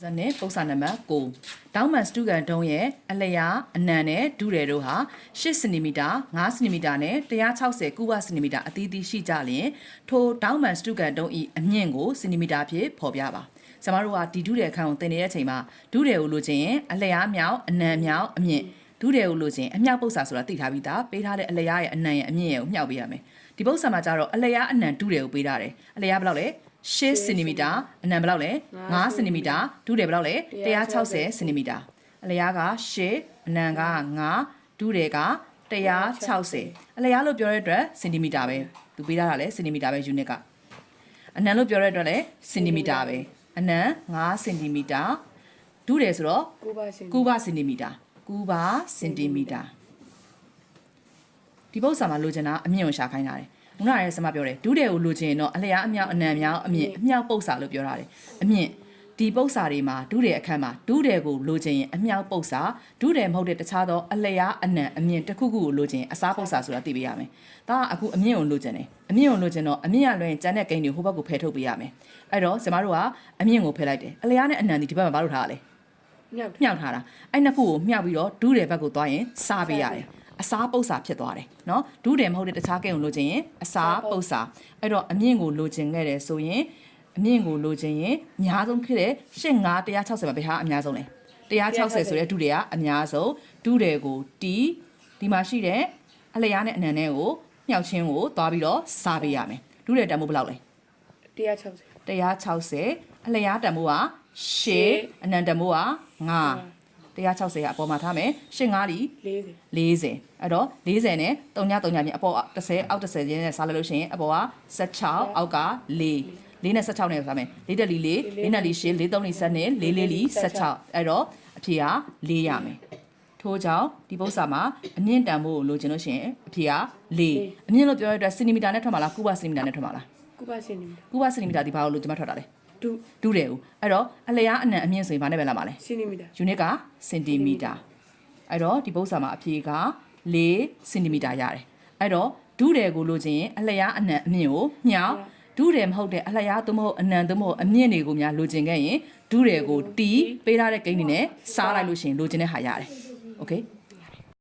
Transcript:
ဇနဲ့ပုံစံနံပါတ်9တောင်းမှန်စတုကန်တုံးရဲ့အလျာအနံနဲ့ဒုတယ်တို့ဟာ8စင်တီမီတာ9စင်တီမီတာနဲ့160ကုဗစင်တီမီတာအသီးသီးရှိကြလျင်ထိုတောင်းမှန်စတုကန်တုံးဤအမြင့်ကိုစင်တီမီတာဖြင့်ဖော်ပြပါကျမတို့ကဒီဒုတယ်ခန်းကိုသင်နေတဲ့အချိန်မှာဒုတယ်ကိုလိုချင်ရင်အလျာအမြောက်အနံမြောက်အမြင့်ဒုတယ်ကိုလိုချင်အမြောက်ပု္ပ္ပာဆိုတာသိထားပြီးသားပေးထားတဲ့အလျာရဲ့အနံရဲ့အမြင့်ရဲ့ကိုမြှောက်ပေးရမယ်ဒီပု္ပ္ပာမှာကျတော့အလျာအနံဒုတယ်ကိုပေးထားတယ်အလျာဘယ်လောက်လဲ8စင်တီမီတာအနံဘယ်လောက်လဲ9စင်တီမီတာဒုတယ်ဘယ်လောက်လဲ160စင်တီမီတာအလျားက8အနံက9ဒုတယ်က160အလျားလို့ပြောတဲ့အတွက်စင်တီမီတာပဲသူပေးထားတာလဲစင်တီမီတာပဲ unit ကအနံလို့ပြောတဲ့အတွက်လဲစင်တီမီတာပဲအနံ9စင်တီမီတာဒုတယ်ဆိုတော့9ပါစင်တီမီတာ9ပါစင်တီမီတာဒီပု္ပ္ပာမှာလိုချင်တာအမြင့်ကိုရှာခိုင်းတာတယ်ခုနကလည်းစမပြောတယ်ဒုတယ်ကိုလိုချင်တော့အလျာအမြောက်အနံမြောက်အမြင့်အမြောက်ပု္ပ္ပာလို့ပြောတာတယ်အမြင့်ဒီပု္ပ္ပာတွေမှာဒုတယ်အခန်းမှာဒုတယ်ကိုလိုချင်ရင်အမြောက်ပု္ပ္ပာဒုတယ်မဟုတ်တဲ့တခြားသောအလျာအနံအမြင့်တစ်ခုခုကိုလိုချင်အစားပု္ပ္ပာဆိုတာသိပေးရမယ်ဒါကအခုအမြင့်ကိုလိုချင်တယ်အမြင့်ကိုလိုချင်တော့အမြင့်ရလွှဲရင်ကျန်တဲ့ကိန်းတွေဟိုဘက်ကိုဖယ်ထုတ်ပေးရမယ်အဲ့တော့ကျမတို့ကအမြင့်ကိုဖယ်လိုက်တယ်အလျာနဲ့အနံဒီဘက်မှာဘာလို့ထားရလဲမြောက်ထားတာအဲ့နှစ်ခုကိုမြောက်ပြီးတော့ဒုတယ်ဘက်ကိုသွားရင်စားပေးရတယ်အစားပု္ပ္ပာဖြစ်သွားတယ်เนาะဒုတယ်မဟုတ်တဲ့တခြားကိန်းကိုလိုချင်ရင်အစားပု္ပ္ပာအဲ့တော့အမြင့်ကိုလိုချင်ခဲ့တယ်ဆိုရင်အမြင့်ကိုလိုချင်ရင်အများဆုံးဖြစ်တဲ့8 9 160မှာဘယ်ဟာအများဆုံးလဲ160ဆိုတဲ့ဒုတယ်ကအများဆုံးဒုတယ်ကိုဒီမှာရှိတဲ့အလျားနဲ့အနံနဲ့ကိုမြောက်ချင်းကိုသွားပြီးတော့စားပေးရမယ်ဒုတယ်တန်ဖိုးဘယ်လောက်လဲ160အလျားတန်ဖိုးက8အနံတန်ဖိုးက9 160ကအပေါ်မှာထားမယ်8 5ဒီ40အဲ့တော့40နဲ့3ည3ညပြင်အပေါ်30အောက်30ရင်းနဲ့စားလိုက်လို့ရှိရင်အပေါ်က16အောက်က4 4နဲ့16နဲ့စားမယ်4တက်လီ4 4နဲ့လီ8 4 3လီ7နဲ့4 4လီ16အဲ့တော့အဖြေက4ရမယ်ထို့ကြောင့်ဒီပု္ပ္ပာမှာအမြင့်တန်ဖို့လိုချင်လို့ရှိရင်အဖြေက4အမြင့်လို့ပြောရတဲ့စင်တီမီတာနဲ့ထွက်မှာလားကုဗစင်တီမီတာနဲ့ထွက်မှာလားကုဗစင်တီမီတာဒီဘာလို့ဒီမှာထွက်တာလဲဒုတယ်ဦးအဲ့တော့အလျားအနံအမြင့်ဆိုရင်ဘာနဲ့ပဲလာမှာလဲစင်တီမီတာ unit ကစင်တီမီတာအဲ့တော့ဒီပု္ပ္ပာမှာအဖြေက4စင်တီမီတာရတယ်အဲ့တော့ဒုတယ်ကိုလိုချင်ရင်အလျားအနံအမြင့်ကိုမြောက်ဒုတယ်မဟုတ်တဲ့အလျားသို့မဟုတ်အနံသို့မဟုတ်အမြင့်တွေကိုများလိုချင်ခဲ့ရင်ဒုတယ်ကိုတီးပေးထားတဲ့ကိန်းတွေနဲ့စားလိုက်လို့ရှိရင်လိုချင်တဲ့ဟာရတယ် okay